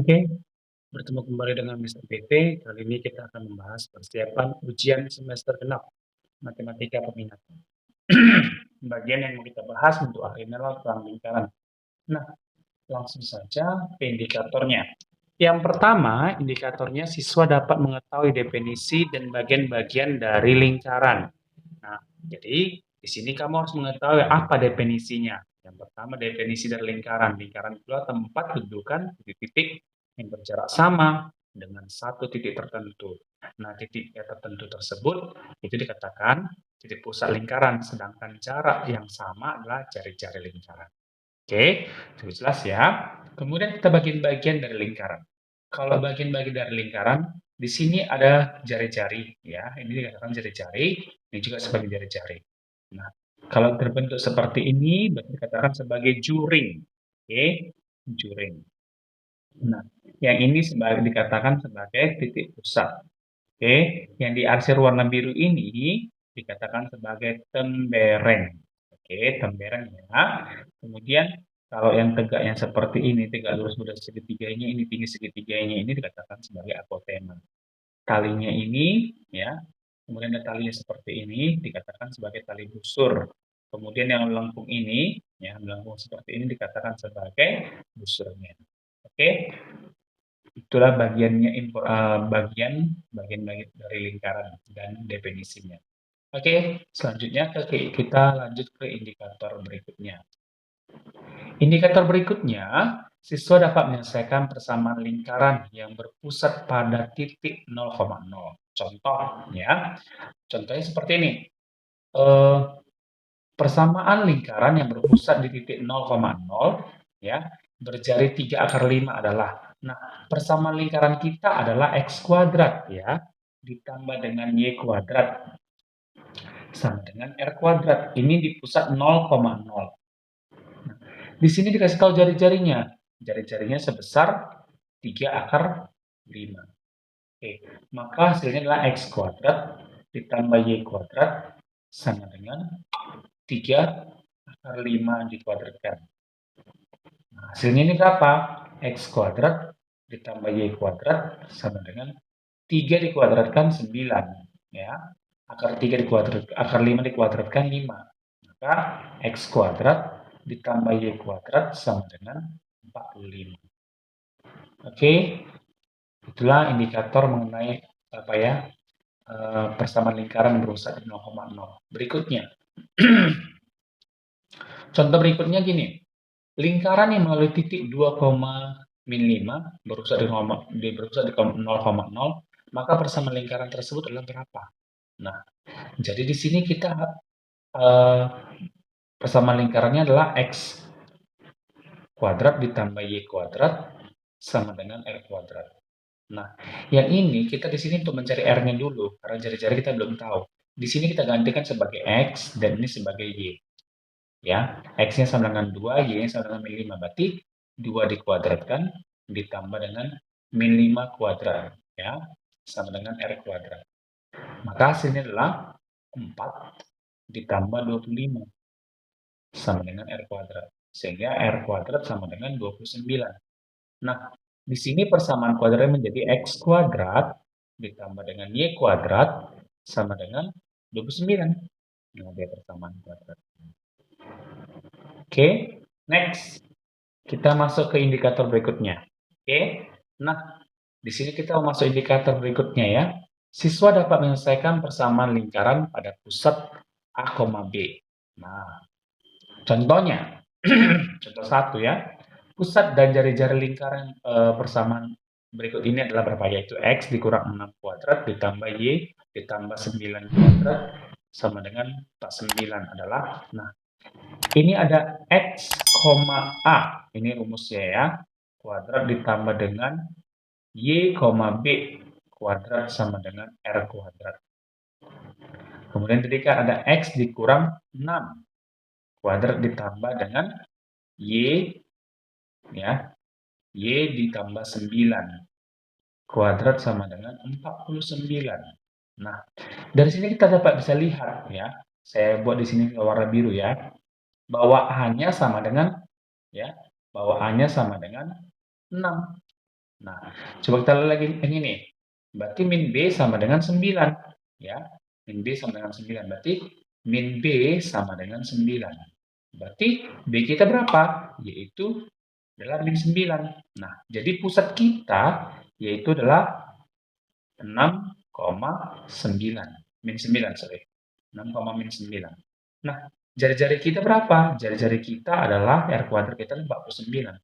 Oke, bertemu kembali dengan Mister PT. Kali ini kita akan membahas persiapan ujian semester genap Matematika Peminatan. Bagian yang mau kita bahas untuk hari ini adalah perang lingkaran. Nah, langsung saja ke indikatornya. Yang pertama, indikatornya siswa dapat mengetahui definisi dan bagian-bagian dari lingkaran. Nah, jadi di sini kamu harus mengetahui apa definisinya. Yang pertama, definisi dari lingkaran. Lingkaran itu adalah tempat kedudukan titik-titik yang berjarak sama dengan satu titik tertentu. Nah, titik tertentu tersebut itu dikatakan titik pusat lingkaran, sedangkan jarak yang sama adalah jari-jari lingkaran. Oke, itu jelas ya. Kemudian kita bagian-bagian dari lingkaran. Kalau bagian-bagian dari lingkaran, di sini ada jari-jari, ya. Ini dikatakan jari-jari, ini juga sebagai jari-jari. Nah, kalau terbentuk seperti ini, berarti dikatakan sebagai juring. Oke, juring. Nah, yang ini dikatakan sebagai titik pusat. Oke, yang diarsir warna biru ini dikatakan sebagai tembereng. Oke, tembereng ya. Kemudian kalau yang tegaknya seperti ini, tegak lurus mudah segitiganya, ini tinggi segitiganya, ini dikatakan sebagai apotema. Talinya ini, ya, kemudian ada talinya seperti ini, dikatakan sebagai tali busur. Kemudian yang melengkung ini, ya, melengkung seperti ini dikatakan sebagai busurnya. Oke, itulah bagiannya bagian dari lingkaran dan definisinya. Oke, selanjutnya kita lanjut ke indikator berikutnya. Indikator berikutnya, siswa dapat menyelesaikan persamaan lingkaran yang berpusat pada titik 0,0. Contoh, ya. Contohnya seperti ini. Persamaan lingkaran yang berpusat di titik 0,0, ya, berjari 3 akar 5 adalah, nah, persamaan lingkaran kita adalah x kuadrat, ya, ditambah dengan y kuadrat sama dengan r kuadrat. Ini di pusat 0,0. Nah, di sini dikasih tahu jari-jarinya. Jari-jarinya sebesar 3 akar 5. Oke, maka hasilnya adalah x kuadrat ditambah y kuadrat sama dengan 3 akar 5 dikuadratkan. Nah, hasilnya ini berapa? X kuadrat ditambah Y kuadrat sama dengan 3 dikuadratkan 9. Ya. Akar 3 dikuadratkan, akar 5 dikuadratkan 5. Maka X kuadrat ditambah Y kuadrat sama dengan 45. Oke, itulah indikator mengenai apa ya, persamaan lingkaran berusaha di 0,0. Berikutnya, contoh berikutnya gini, lingkaran yang melalui titik 2,5 berusaha di 0,0, maka persamaan lingkaran tersebut adalah berapa? Nah, jadi di sini kita persamaan lingkarannya adalah x kuadrat ditambah y kuadrat sama dengan r kuadrat. Nah, yang ini kita di sini untuk mencari r-nya dulu karena jari-jari kita belum tahu. Di sini kita gantikan sebagai x dan ini sebagai y. Ya, x-nya sama dengan 2, y-nya sama dengan min 5. Berarti 2 dikuadratkan ditambah dengan min 5 kuadrat. Ya, sama dengan r kuadrat. Maka hasilnya adalah 4 ditambah 25 sama dengan r kuadrat. Sehingga r kuadrat sama dengan 29. Nah, di sini persamaan kuadratnya menjadi x kuadrat ditambah dengan y kuadrat sama dengan 29. Nah, dia persamaan kuadrat. Oke, next. Kita masuk ke indikator berikutnya. Oke. Nah, di sini kita masuk indikator berikutnya ya. Siswa dapat menyelesaikan persamaan lingkaran pada pusat A, B. Nah, contohnya, contoh 1 ya. Pusat dan jari-jari lingkaran persamaan berikut ini adalah berapa? Yaitu X dikurang 6 kuadrat ditambah Y ditambah 9 kuadrat sama dengan 49 adalah, nah, ini ada X, A. Ini rumusnya ya. Kuadrat ditambah dengan Y, B kuadrat sama dengan R kuadrat. Kemudian ketika ada X dikurang 6. Kuadrat ditambah dengan Y, ya. Y ditambah 9. Kuadrat sama dengan 49. Nah, dari sini kita dapat bisa lihat ya. Saya buat di sini warna biru ya. Bawaannya sama dengan, ya, bawaannya sama dengan 6. Nah, coba kita lihat lagi yang ini. Berarti min B sama dengan 9. Ya, min B sama dengan 9. Berarti min B sama dengan 9. Berarti B kita berapa? Yaitu adalah min 9. Nah, jadi pusat kita yaitu adalah 6,9. Min 9, sorry. 6, min 9. Nah, jari-jari kita berapa? Jari-jari kita adalah R kuadrat kita 49.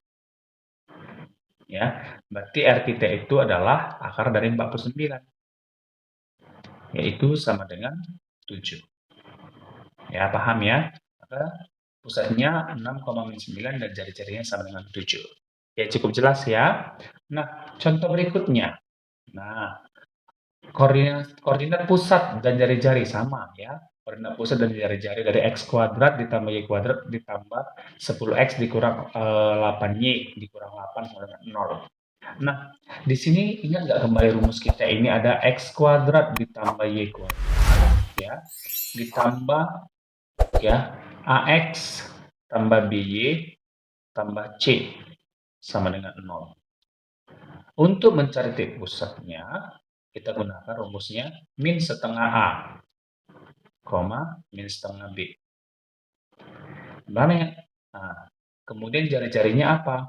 Ya, berarti R kita itu adalah akar dari 49. Yaitu sama dengan 7. Ya, paham ya? Maka pusatnya 6,9 dan jari-jarinya sama dengan 7. Ya, cukup jelas ya. Nah, contoh berikutnya. Nah, koordinat pusat dan jari-jari sama ya. Koordinat pusat dan jari-jari dari x kuadrat ditambah y kuadrat ditambah 10x dikurang 8y dikurang 8 sama dengan 0. Nah, di sini ingat nggak kembali rumus kita ini ada x kuadrat ditambah y kuadrat ya, ditambah ya ax tambah by tambah c sama dengan 0. Untuk mencari titik pusatnya, kita gunakan rumusnya min setengah A, min setengah B. Mana ya? Nah, kemudian jari-jarinya apa?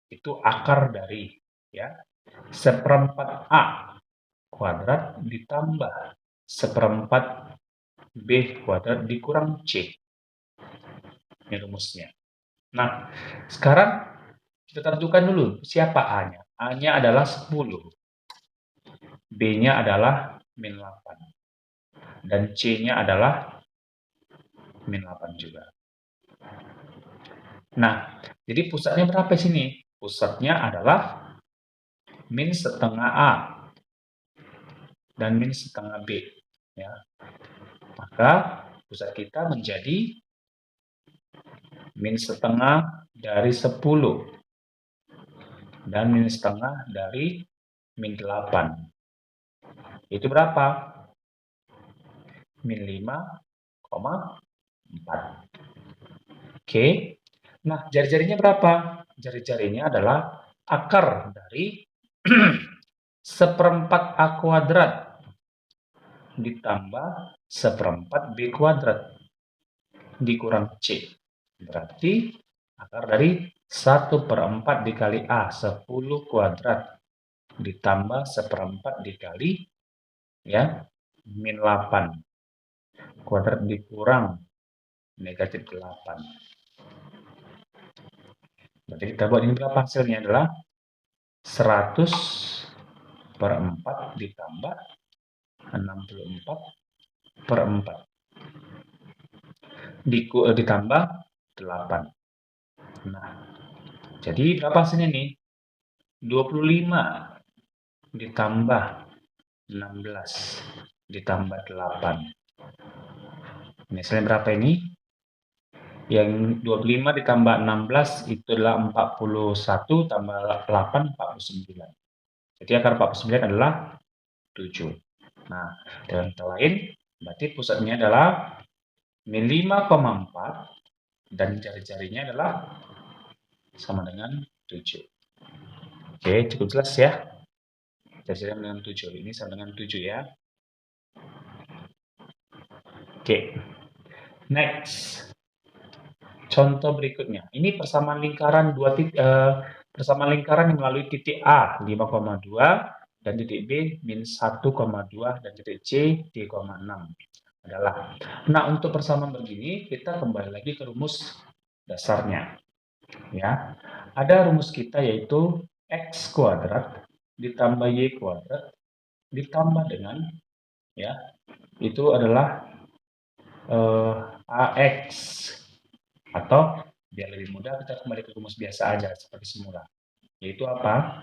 Itu akar dari ya seperempat A kuadrat ditambah seperempat B kuadrat dikurang C. Ini rumusnya. Nah, sekarang kita tentukan dulu siapa A-nya. A-nya adalah 10. B-nya adalah min 8. Dan C-nya adalah min 8 juga. Nah, jadi pusatnya berapa sini? Pusatnya adalah min setengah A dan min setengah B. Ya. Maka pusat kita menjadi min setengah dari 10 dan min setengah dari min 8. Itu berapa? Min 5,4. Oke. Nah, jari-jarinya berapa? Jari-jarinya adalah akar dari seperempat A kuadrat ditambah seperempat B kuadrat dikurang C. Berarti akar dari 1/4 dikali A, 10 kuadrat ditambah seperempat dikali ya min 8 kuadrat dikurang negatif 8. Berarti kita buat ini berapa hasilnya adalah 100/4 ditambah 64/4 ditambah 8. Nah, jadi berapa hasilnya nih? 25 ditambah 16 ditambah 8. Ini hasilnya berapa ini? Yang 25 ditambah 16 itu adalah 41 tambah 8, 49. Jadi akar 49 adalah 7. Nah, dengan kata lain, berarti pusatnya adalah min 5,4 dan jari-jarinya adalah sama dengan 7. Oke, cukup jelas ya. Jari-jarinya dengan 7. Ini sama dengan 7 ya. Oke. Next. Contoh berikutnya. Ini persamaan lingkaran persamaan lingkaran yang melalui titik A 5,2 dan titik B min 1,2 dan titik C 3,6 adalah. Nah, untuk persamaan begini kita kembali lagi ke rumus dasarnya. Ya. Ada rumus kita yaitu x kuadrat ditambah y kuadrat ditambah dengan ya itu adalah ax, atau biar lebih mudah kita kembali ke rumus biasa aja seperti semula, yaitu apa?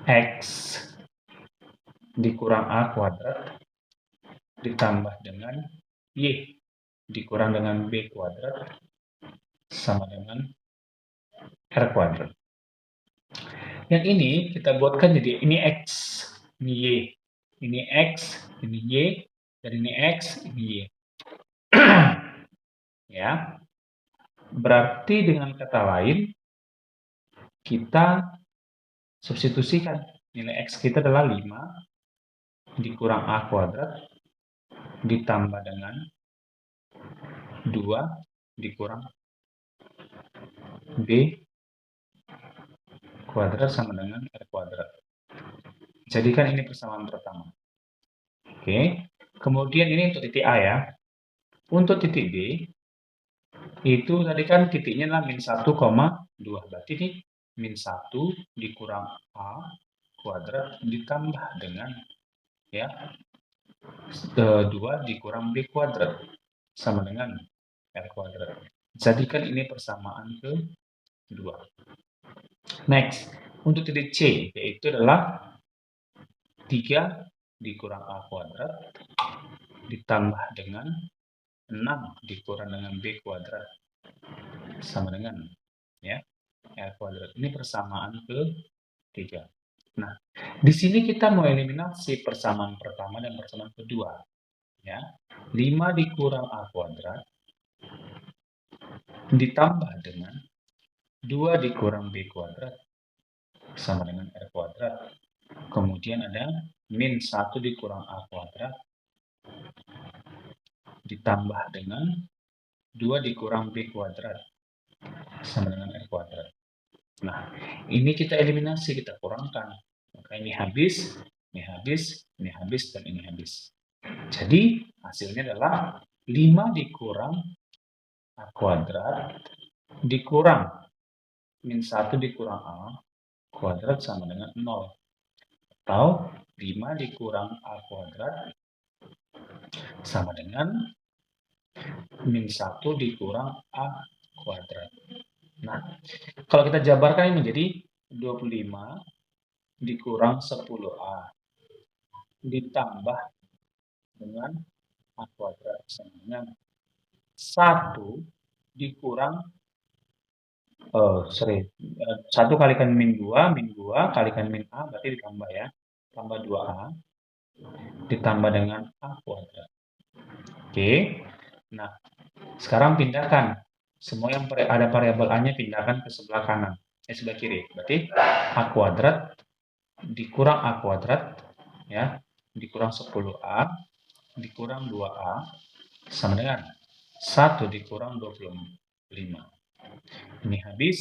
X dikurang A kuadrat ditambah dengan Y dikurang dengan B kuadrat sama dengan R kuadrat. Yang ini kita buatkan jadi ini X, ini Y, ini X, ini Y, dan ini X, ini Y. Ya, berarti dengan kata lain kita Substitusikan. Nilai X kita adalah 5 dikurang A kuadrat ditambah dengan 2 dikurang B kuadrat sama dengan R kuadrat. Jadikan ini persamaan pertama. Oke. Kemudian ini untuk titik A ya. Untuk titik B, itu tadi kan titiknya adalah min 1,2. Berarti ini min 1 dikurang A kuadrat ditambah dengan ya 2 dikurang B kuadrat sama dengan R kuadrat. Jadikan ini persamaan kedua. Next, untuk titik C, yaitu adalah 3 dikurang A kuadrat ditambah dengan 6 dikurang dengan B kuadrat sama dengan ya R kuadrat. Ini persamaan ketiga. Nah, di sini kita mau eliminasi persamaan pertama dan persamaan kedua. Ya, 5 dikurang A kuadrat ditambah dengan 2 dikurang B kuadrat sama dengan R kuadrat. Kemudian ada min 1 dikurang A kuadrat ditambah dengan 2 dikurang B kuadrat sama dengan R kuadrat. Nah, ini kita eliminasi, kita kurangkan. Maka ini habis, ini habis, ini habis, dan ini habis. Jadi, hasilnya adalah 5 dikurang A kuadrat dikurang min 1 dikurang A kuadrat sama dengan 0. Atau 5 dikurang A kuadrat sama dengan min 1 dikurang A kuadrat. Nah, kalau kita jabarkan ini menjadi 25 dikurang 10A ditambah dengan A kuadrat sama dengan 1 dikurang 1 kalikan min 2 kalikan min A berarti ditambah ya, tambah 2A ditambah dengan A kuadrat. Oke, nah sekarang pindahkan semua yang ada variabel A-nya, pindahkan ke sebelah kanan, sebelah kiri. Berarti A kuadrat dikurang A kuadrat ya, dikurang 10A dikurang 2A sama dengan 1 dikurang 25. Ini habis,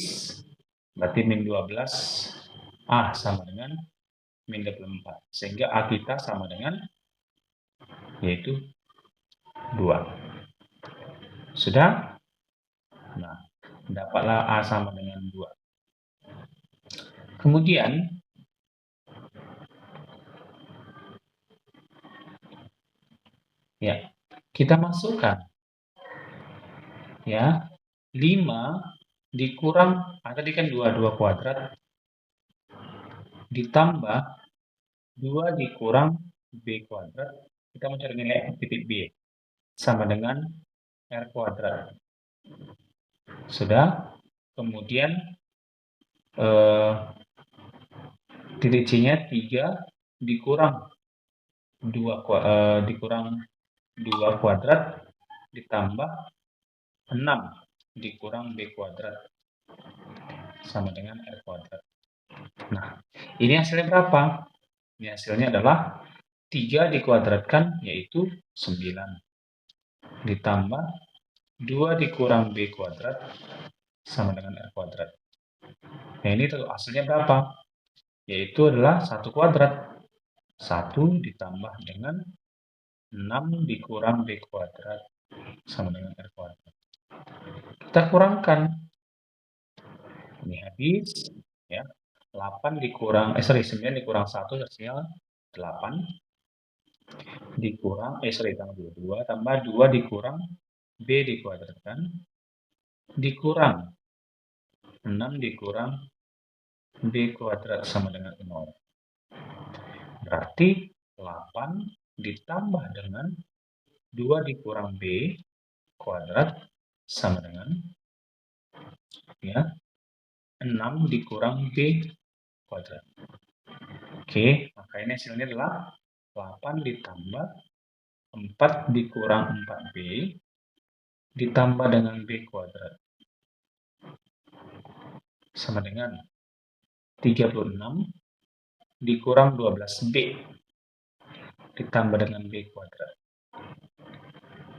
berarti min 12A sama dengan min 24. Sehingga A kita sama dengan yaitu 2. Sudah? Nah, dapatlah A sama dengan 2. Kemudian, ya, kita masukkan ya 5 dikurang, tadi kan 2 kuadrat ditambah 2 dikurang B kuadrat, kita mencari nilai titik B sama dengan R kuadrat. Sudah? Kemudian titik C-nya 3 dikurang 2 kuadrat ditambah 6 dikurang B kuadrat sama dengan R kuadrat. Nah, ini hasilnya berapa? Ini hasilnya adalah 3 dikuadratkan yaitu 9 ditambah 2 dikurang B kuadrat sama dengan R kuadrat. Nah, ini hasilnya berapa? Yaitu adalah 1 kuadrat. 1 ditambah dengan 6 dikurang B kuadrat sama dengan R kuadrat. Kita kurangkan. Ini habis. Ya. 9 dikurang 1 hasilnya 8. Dikurang, tambah 2 tambah 2 dikurang B dikuadratkan. Dikurang 6 dikurang B kuadrat sama dengan 0. Berarti 8 ditambah dengan 2 dikurang B kuadrat sama dengan ya 6 dikurang B kuadrat. Oke, maka ini hasilnya adalah 8 ditambah 4 dikurang 4B ditambah dengan B kuadrat sama dengan 36 dikurang 12B ditambah dengan B kuadrat.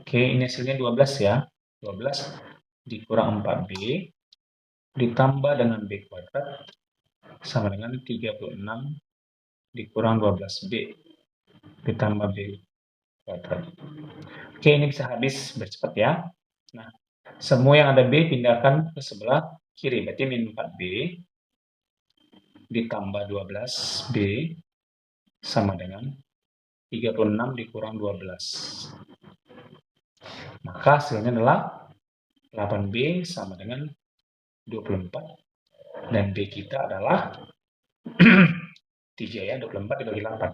Oke, ini hasilnya 12 ya. 12 dikurang 4B ditambah dengan B kuadrat sama dengan 36 dikurang 12B ditambah B kuadrat. Oke, ini bisa habis bercepat ya. Nah, semua yang ada B pindahkan ke sebelah kiri. Berarti min 4B ditambah 12B sama dengan 36 dikurang 12. Maka hasilnya adalah 8B sama dengan 24. Dan B kita adalah 3 ya, 24 dibagi 8.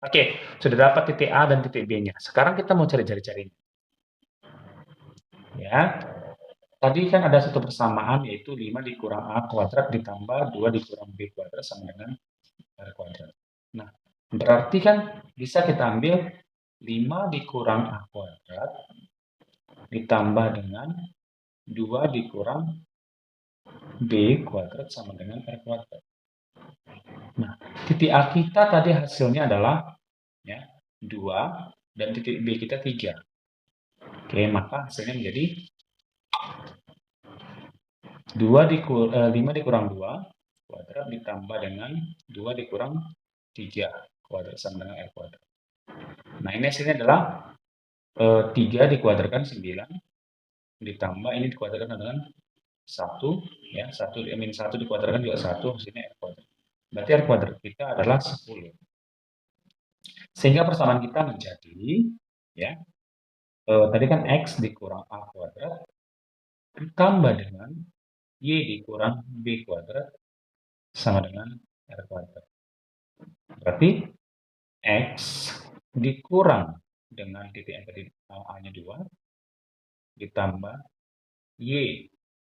Oke, sudah dapat titik A dan titik B-nya. Sekarang kita mau cari jari-jarinya. Ya, tadi kan ada satu persamaan yaitu 5 dikurang A kuadrat ditambah 2 dikurang B kuadrat sama dengan R kuadrat. Nah, berarti kan bisa kita ambil 5 dikurang A kuadrat ditambah dengan 2 dikurang B kuadrat sama dengan R kuadrat. Nah, titik A kita tadi hasilnya adalah ya, 2 dan titik B kita 3. Oke, maka hasilnya menjadi 5 dikurang 2 kuadrat ditambah dengan 2 dikurang 3 kuadrat sama dengan R kuadrat. Nah, ini hasilnya adalah 3 dikuadratkan 9 ditambah ini dikuadratkan dengan 1 ya, 1 dikuadratkan juga 1 hasilnya R kuadrat. Berarti R kuadrat kita adalah 10. Sehingga persamaan kita menjadi ya, tadi kan X dikurang A kuadrat ditambah dengan Y dikurang B kuadrat sama dengan R kuadrat. Berarti X dikurang dengan titik yang tadi A-nya 2 ditambah Y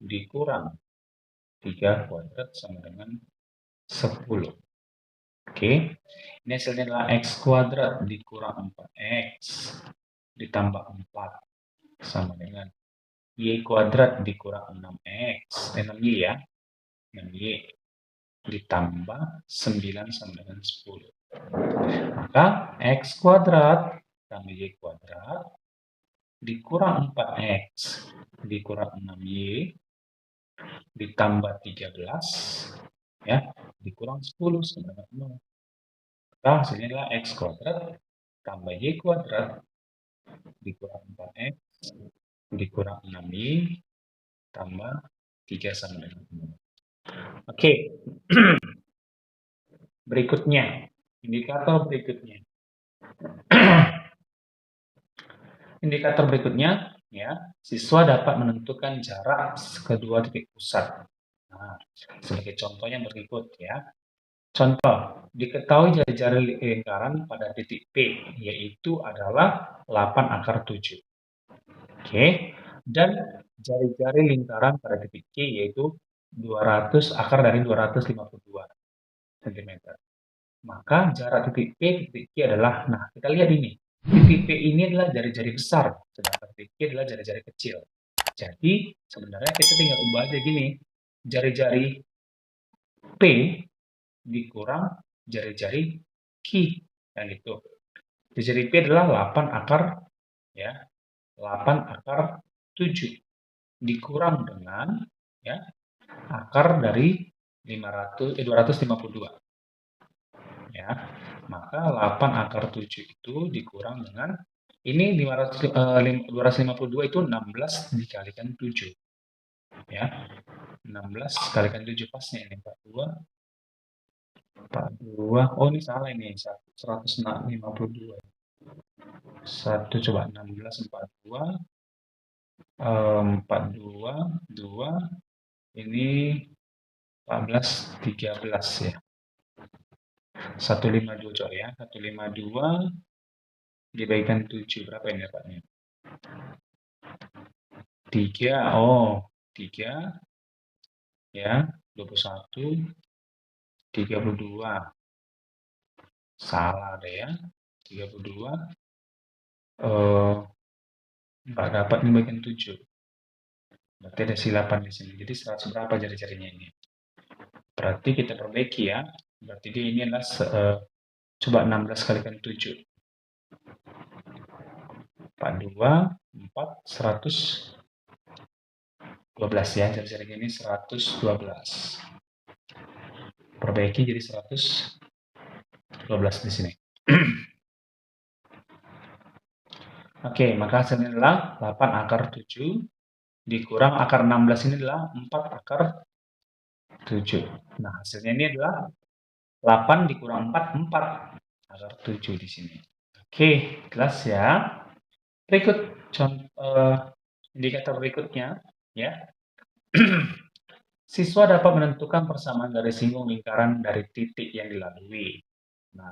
dikurang 3 kuadrat sama dengan 10. Oke, ini hasilnya adalah X kuadrat dikurang 4X ditambah 4 sama dengan Y kuadrat dikurang 6X, 6Y ya, 6Y ditambah 9 sama dengan 10. Maka X kuadrat tambah Y kuadrat dikurang 4X dikurang 6Y ditambah 13 ya dikurang 10 sama dengan 0. Maka hasilnya adalah X kuadrat tambah Y kuadrat dikurang 4X dikurang 6Y tambah 3 sama dengan 0. Oke. Berikutnya, indikator berikutnya. Indikator berikutnya, ya, siswa dapat menentukan jarak kedua titik pusat. Nah, sebagai contohnya berikut ya. Contoh, diketahui jari-jari lingkaran pada titik P, yaitu adalah 8 akar 7. Oke, dan jari-jari lingkaran pada titik Q, yaitu 200 akar dari 252 cm. Maka jarak titik P ke titik Q adalah, nah kita lihat ini. Titik P ini adalah jari-jari besar, sedangkan titik Q adalah jari-jari kecil. Jadi sebenarnya kita tinggal ubah aja gini, jari-jari P dikurang jari-jari Q, yang itu. Jari P adalah 8 akar ya, 8 akar 7 dikurang dengan ya akar dari 252 ya. Maka 8 akar 7 itu dikurang dengan ini 252 itu 16 dikalikan 7 ya, 16 kalikan 7 pasnya ini 42. Oh ini salah ini 152 1 coba 16 42 42 2 ini 14 13 ya, 152 coba ya, 152 dibagikan 7 berapa ini dapatnya? 3, oh 3 ya, 21 32 salah deh ya, 32 nggak dapat ini bagian 7, berarti ada silapan di sini. Jadi 100 berapa jari-jarinya ini? Berarti kita perbaiki ya. Berarti dia ini adalah coba 16 kalikan 7. 42, 4, 112 ya. Jadi ini 112. Perbaiki jadi 112 di sini. Oke, maka hasilnya adalah 8 akar 7 dikurang akar 16 ini adalah 4 akar 7. Nah, hasilnya ini adalah 8 dikurang 4, 4 akar 7 di sini. Oke, jelas ya. Berikut contoh indikator berikutnya ya. Siswa dapat menentukan persamaan garis singgung lingkaran dari titik yang dilalui. Nah,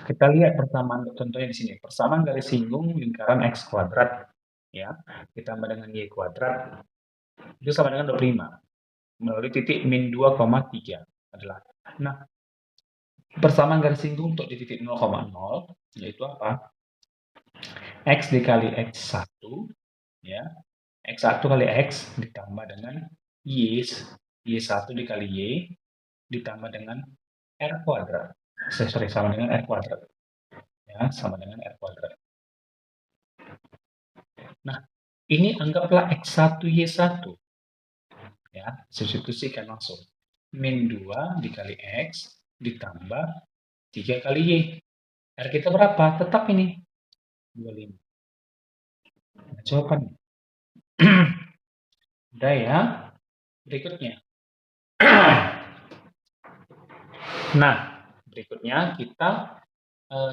kita lihat persamaan contohnya di sini. Persamaan garis singgung lingkaran x kuadrat ya, ditambah dengan y kuadrat itu sama dengan 25 melalui titik min 2,3 adalah. Nah, persamaan garis singgung untuk di titik 0,0 yaitu apa? X dikali X1 ya. X1 kali X ditambah dengan Y1 dikali Y ditambah dengan R kuadrat. Sorry, sama dengan R kuadrat. Ya, sama dengan R kuadrat. Nah, ini anggaplah X1 Y1. Ya, substitusikan langsung. Min 2 dikali X ditambah 3 kali Y. R kita berapa? Tetap ini. 25. Nah, jawabannya. Udah ya. Berikutnya. Nah, berikutnya kita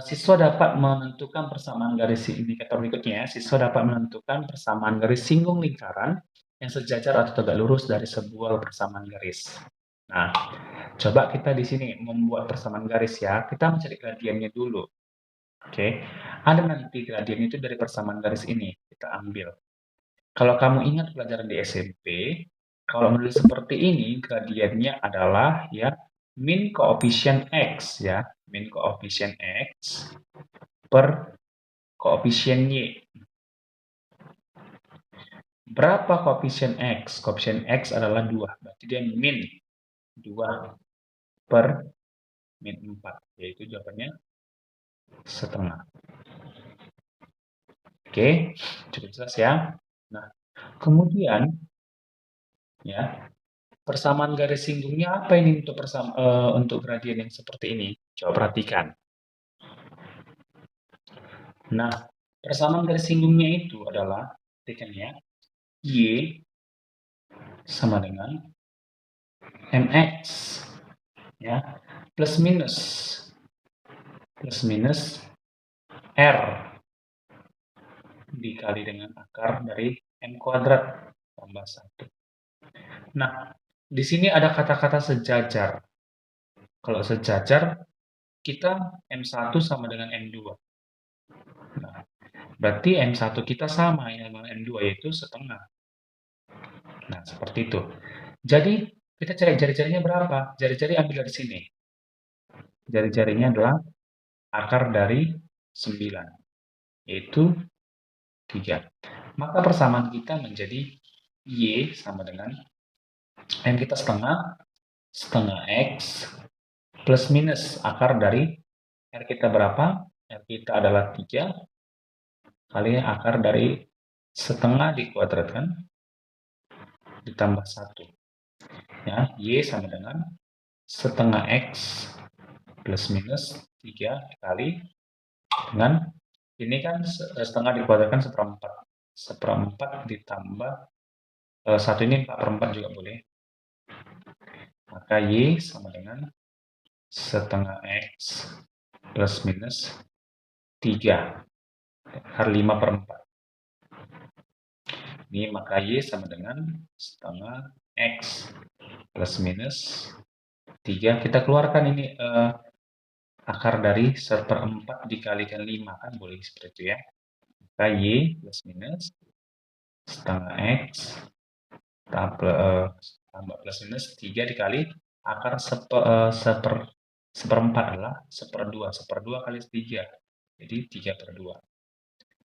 siswa dapat menentukan persamaan garis indikator berikutnya. Siswa dapat menentukan persamaan garis singgung lingkaran yang sejajar atau tegak lurus dari sebuah persamaan garis. Nah, coba kita di sini membuat persamaan garis ya. Kita mencari gradiennya dulu. Oke, ada nanti gradien itu dari persamaan garis ini kita ambil. Kalau kamu ingat pelajaran di SMP, kalau menulis seperti ini gradiennya adalah ya min koefisien X ya, min koefisien X per koefisien Y. Berapa koefisien X? Koefisien X adalah 2, berarti dia min 2 per min 4, yaitu jawabannya setengah. Oke, cukup jelas ya. Nah, kemudian ya, persamaan garis singgungnya apa ini untuk gradien yang seperti ini? Coba perhatikan. Nah, persamaan garis singgungnya itu adalah ya, Y sama dengan MX ya, plus minus R dikali dengan akar dari M kuadrat tambah 1. Nah, di sini ada kata-kata sejajar. Kalau sejajar, kita M1 sama dengan M2. Nah, berarti M1 kita sama dengan M2, yaitu setengah. Nah, seperti itu. Jadi, kita cari jari-jarinya berapa? Jari-jari ambil dari sini. Jari-jarinya adalah akar dari 9, yaitu 3. Maka persamaan kita menjadi Y sama dengan M kita setengah X plus minus akar dari R kita berapa? R kita adalah 3 kali akar dari setengah dikuadratkan ditambah 1. Ya, Y sama dengan setengah X plus minus 3 kali dengan ini kan setengah dikuadratkan seperempat. Seperempat ditambah 1 ini 4/4 juga boleh. Maka Y sama dengan setengah X plus minus 3 akar 5/4. Ini maka Y sama dengan setengah X plus minus 3. Kita keluarkan ini akar dari 1/4 dikalikan 5 kan boleh seperti itu ya. Maka Y plus minus setengah X tambah plus minus 3 dikali akar seperempat adalah 1/2. 1/2 kali 3. Jadi 3/2.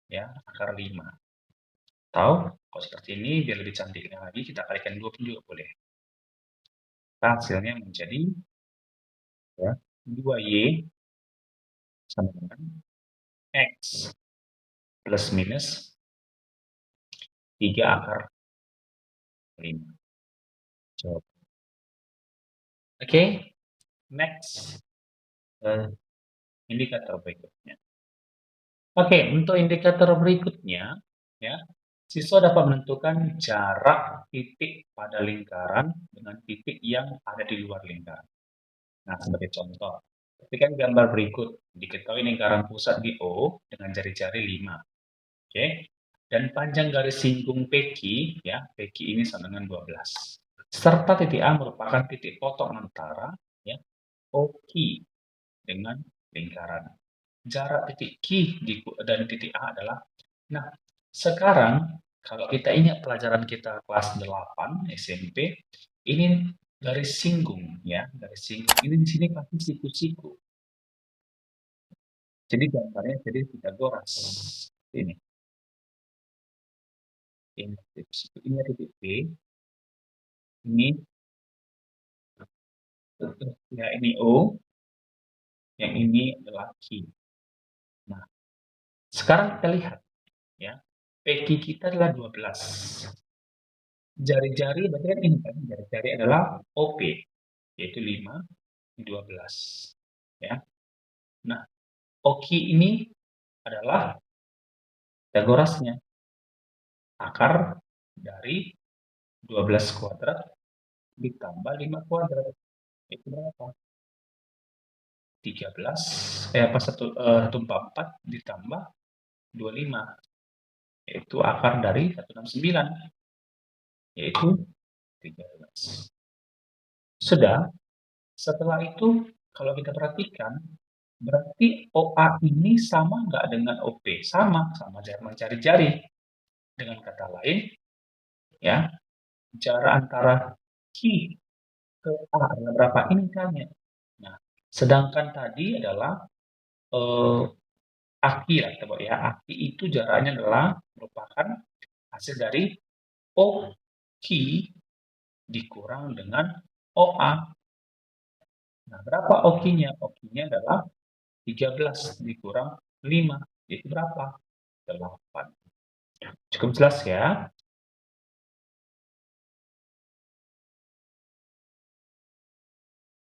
Ya, akar 5. Atau kalau seperti ini biar lebih cantiknya lagi kita kalikan 2 pun juga boleh. hasilnya menjadi ya, 2Y sama dengan X plus minus 3 akar 5. Coba. Oke, next. Indikator berikutnya. Oke, untuk indikator berikutnya, ya, siswa dapat menentukan jarak titik pada lingkaran dengan titik yang ada di luar lingkaran. Nah, sebagai contoh, perhatikan gambar berikut. Diketahui lingkaran pusat di O dengan jari-jari 5. Oke. Dan panjang garis singgung PQ, ya, PQ ini sama dengan 12. Serta titik A merupakan titik potong antara ya, OQ dengan lingkaran. Jarak titik Q dan titik A adalah, nah, sekarang kalau kita ingat pelajaran kita kelas 8 SMP, ini garis singgung ya, garis singgung ini di sini pasti siku-siku. Jadi gambarnya jadi Pitagoras. Ini. Ini titik B. Ini ya ini O. Yang ini adalah Q. Nah, sekarang kita lihat ya. PQ kita adalah 12. Jari-jari berarti kan ini kan, jari-jari adalah OP, yaitu 5, 12. Ya. Nah, OQ ini adalah Pitagorasnya. Akar dari 12 kuadrat ditambah 5 kuadrat. Itu berapa? 13, apa, 144 ditambah 25. Yaitu akar dari 169. Yaitu 13. Sudah, setelah itu kalau kita perhatikan, berarti OA ini sama nggak dengan OP? Sama jari-jari. Dengan kata lain, ya, jarak antara Q ke A adalah berapa? Ini misalnya. Nah, sedangkan tadi adalah aki lah kita buat ya. Aki itu jaraknya adalah merupakan hasil dari OQ dikurang dengan OA. Nah, berapa OQ-nya? OQ-nya adalah 13 dikurang 5. Itu berapa? 8. Cukup jelas ya?